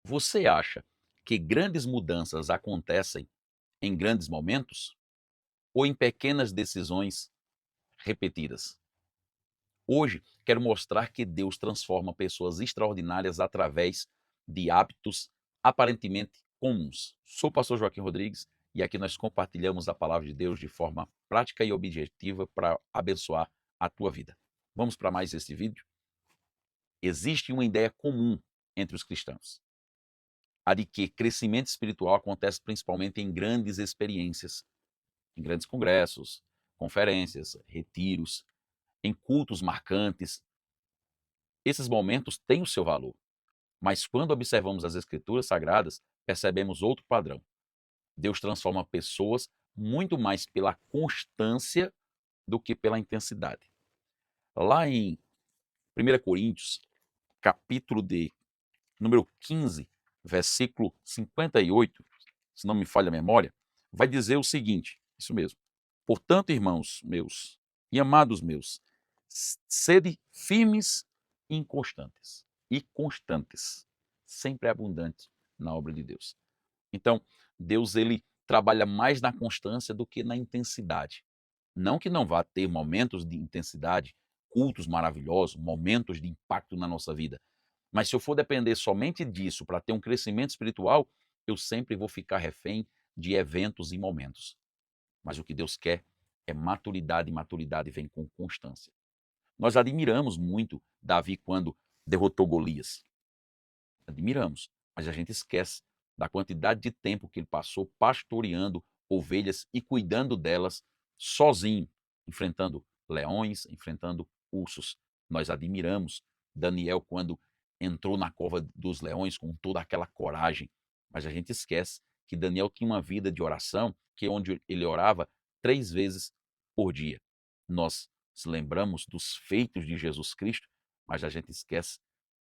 Você acha que grandes mudanças acontecem em grandes momentos ou em pequenas decisões repetidas? Hoje, quero mostrar que Deus transforma pessoas extraordinárias através de hábitos aparentemente comuns. Sou o pastor Joaquim Rodrigues e aqui nós compartilhamos a palavra de Deus de forma prática e objetiva para abençoar a tua vida. Vamos para mais esse vídeo? Existe uma ideia comum entre os cristãos, a de que crescimento espiritual acontece principalmente em grandes experiências, em grandes congressos, conferências, retiros, em cultos marcantes. Esses momentos têm o seu valor, mas quando observamos as Escrituras Sagradas, percebemos outro padrão. Deus transforma pessoas muito mais pela constância do que pela intensidade. Lá em 1 Coríntios, capítulo de número 15, versículo 58, se não me falha a memória, vai dizer o seguinte, isso mesmo: portanto, irmãos meus e amados meus, sede firmes e inconstantes, e constantes, sempre abundantes na obra de Deus. Então, Deus ele trabalha mais na constância do que na intensidade. Não que não vá ter momentos de intensidade, cultos maravilhosos, momentos de impacto na nossa vida, mas se eu for depender somente disso para ter um crescimento espiritual, eu sempre vou ficar refém de eventos e momentos. Mas o que Deus quer é maturidade, e maturidade vem com constância. Nós admiramos muito Davi quando derrotou Golias. Admiramos, mas a gente esquece da quantidade de tempo que ele passou pastoreando ovelhas e cuidando delas sozinho, enfrentando leões, enfrentando ursos. Nós admiramos Daniel quando entrou na cova dos leões com toda aquela coragem, mas a gente esquece que Daniel tinha uma vida de oração, que é onde ele orava 3 vezes por dia. Nós nos lembramos dos feitos de Jesus Cristo, mas a gente esquece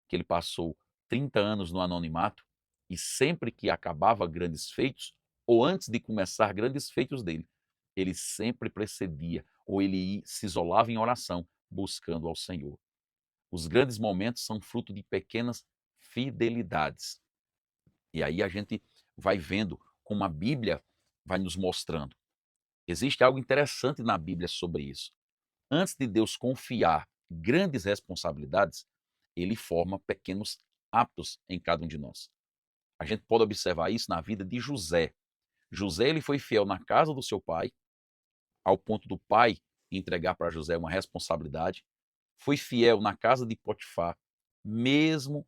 que ele passou 30 anos no anonimato e sempre que acabava grandes feitos, ou antes de começar grandes feitos dele, ele sempre precedia, ou ele se isolava em oração, buscando ao Senhor. Os grandes momentos são fruto de pequenas fidelidades. E aí a gente vai vendo como a Bíblia vai nos mostrando. Existe algo interessante na Bíblia sobre isso. Antes de Deus confiar grandes responsabilidades, ele forma pequenos hábitos em cada um de nós. A gente pode observar isso na vida de José. José ele foi fiel na casa do seu pai, ao ponto do pai entregar para José uma responsabilidade. Foi fiel na casa de Potifar, mesmo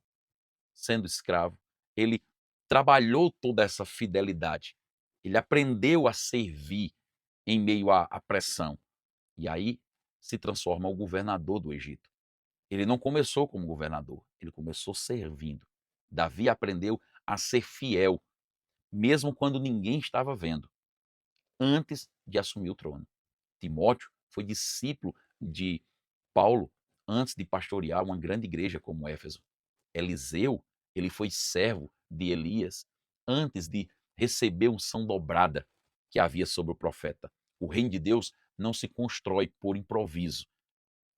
sendo escravo. Ele trabalhou toda essa fidelidade. Ele aprendeu a servir em meio à pressão. E aí se transforma o governador do Egito. Ele não começou como governador, ele começou servindo. Davi aprendeu a ser fiel, mesmo quando ninguém estava vendo, antes de assumir o trono. Timóteo foi discípulo de Paulo antes de pastorear uma grande igreja como Éfeso. Eliseu, ele foi servo de Elias antes de receber unção dobrada que havia sobre o profeta. O reino de Deus não se constrói por improviso,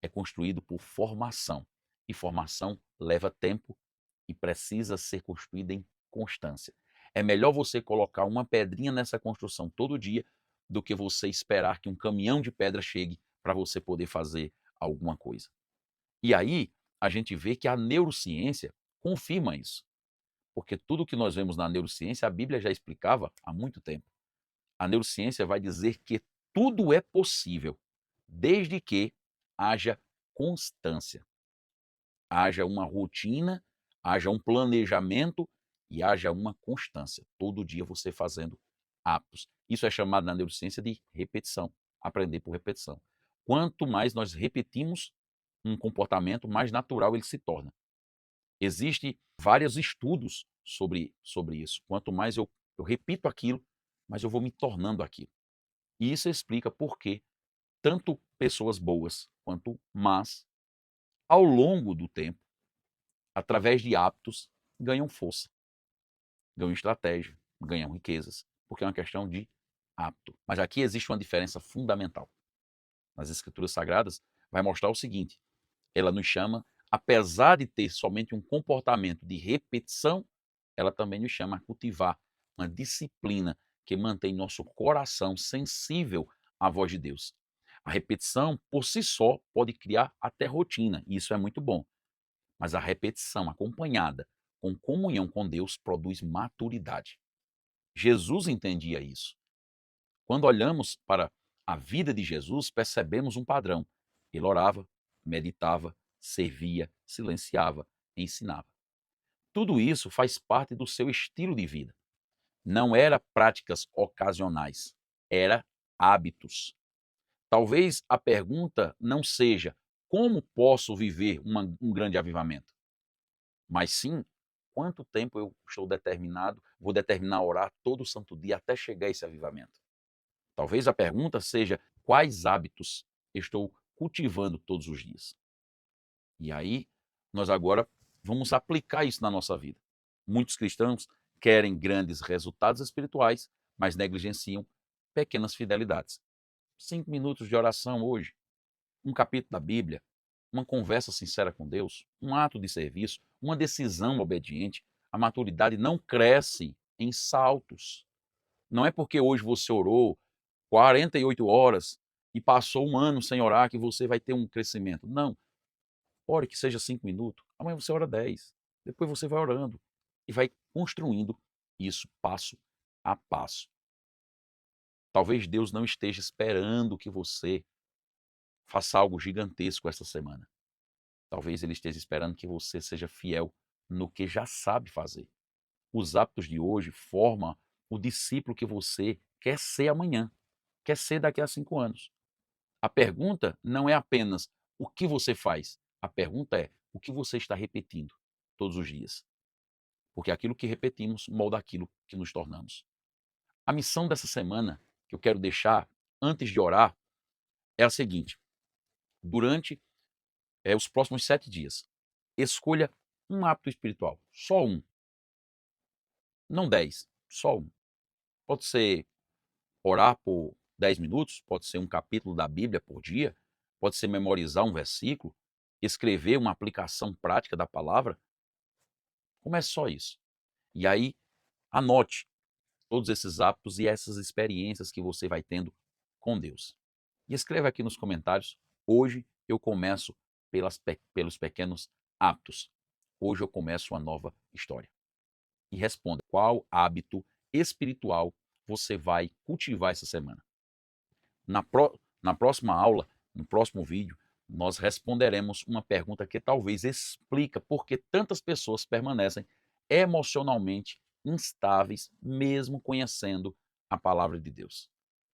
é construído por formação. E formação leva tempo e precisa ser construída em constância. É melhor você colocar uma pedrinha nessa construção todo dia do que você esperar que um caminhão de pedra chegue para você poder fazer alguma coisa. E aí a gente vê que a neurociência confirma isso, porque tudo que nós vemos na neurociência a Bíblia já explicava há muito tempo. A neurociência vai dizer que tudo é possível, desde que haja constância, haja uma rotina, haja um planejamento e haja uma constância. Todo dia você fazendo hábitos. Isso é chamado na neurociência de repetição, aprender por repetição. Quanto mais nós repetimos um comportamento, mais natural ele se torna. Existem vários estudos sobre isso. Quanto mais eu repito aquilo, mais eu vou me tornando aquilo. E isso explica por que tanto pessoas boas quanto más, ao longo do tempo, através de hábitos, ganham força, ganham estratégia, ganham riquezas, porque é uma questão de hábito. Mas aqui existe uma diferença fundamental. Nas Escrituras Sagradas, vai mostrar o seguinte: ela nos chama, apesar de ter somente um comportamento de repetição, ela também nos chama a cultivar uma disciplina que mantém nosso coração sensível à voz de Deus. A repetição, por si só, pode criar até rotina, e isso é muito bom. Mas a repetição acompanhada com comunhão com Deus produz maturidade. Jesus entendia isso. Quando olhamos para a vida de Jesus, percebemos um padrão. Ele orava, meditava, servia, silenciava, ensinava. Tudo isso faz parte do seu estilo de vida. Não era práticas ocasionais, era hábitos. Talvez a pergunta não seja como posso viver um grande avivamento, mas sim quanto tempo eu vou determinar a orar todo santo dia até chegar a esse avivamento. Talvez a pergunta seja quais hábitos estou cultivando todos os dias. E aí, nós agora vamos aplicar isso na nossa vida. Muitos cristãos querem grandes resultados espirituais, mas negligenciam pequenas fidelidades. 5 minutos de oração hoje, um capítulo da Bíblia, uma conversa sincera com Deus, um ato de serviço, uma decisão obediente. A maturidade não cresce em saltos. Não é porque hoje você orou 48 horas e passou um ano sem orar que você vai ter um crescimento. Não. Ore que seja 5 minutos, amanhã você ora 10. Depois você vai orando e vai construindo isso passo a passo. Talvez Deus não esteja esperando que você faça algo gigantesco essa semana. Talvez Ele esteja esperando que você seja fiel no que já sabe fazer. Os hábitos de hoje formam o discípulo que você quer ser amanhã, quer ser daqui a 5 anos. A pergunta não é apenas o que você faz, a pergunta é o que você está repetindo todos os dias. Porque aquilo que repetimos molda aquilo que nos tornamos. A missão dessa semana que eu quero deixar antes de orar é a seguinte: durante os próximos 7 dias, escolha um hábito espiritual, só um, não 10, só um. Pode ser orar por 10 minutos, pode ser um capítulo da Bíblia por dia, pode ser memorizar um versículo, escrever uma aplicação prática da palavra. Comece só isso. E aí, anote todos esses hábitos e essas experiências que você vai tendo com Deus. E escreva aqui nos comentários: hoje eu começo pelos pequenos hábitos. Hoje eu começo uma nova história. E responda qual hábito espiritual você vai cultivar essa semana. Na próxima aula, no próximo vídeo, nós responderemos uma pergunta que talvez explica por que tantas pessoas permanecem emocionalmente instáveis, mesmo conhecendo a palavra de Deus.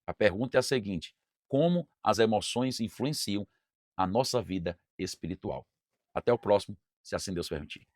A pergunta é a seguinte: como as emoções influenciam a nossa vida espiritual? Até o próximo, se assim Deus permitir.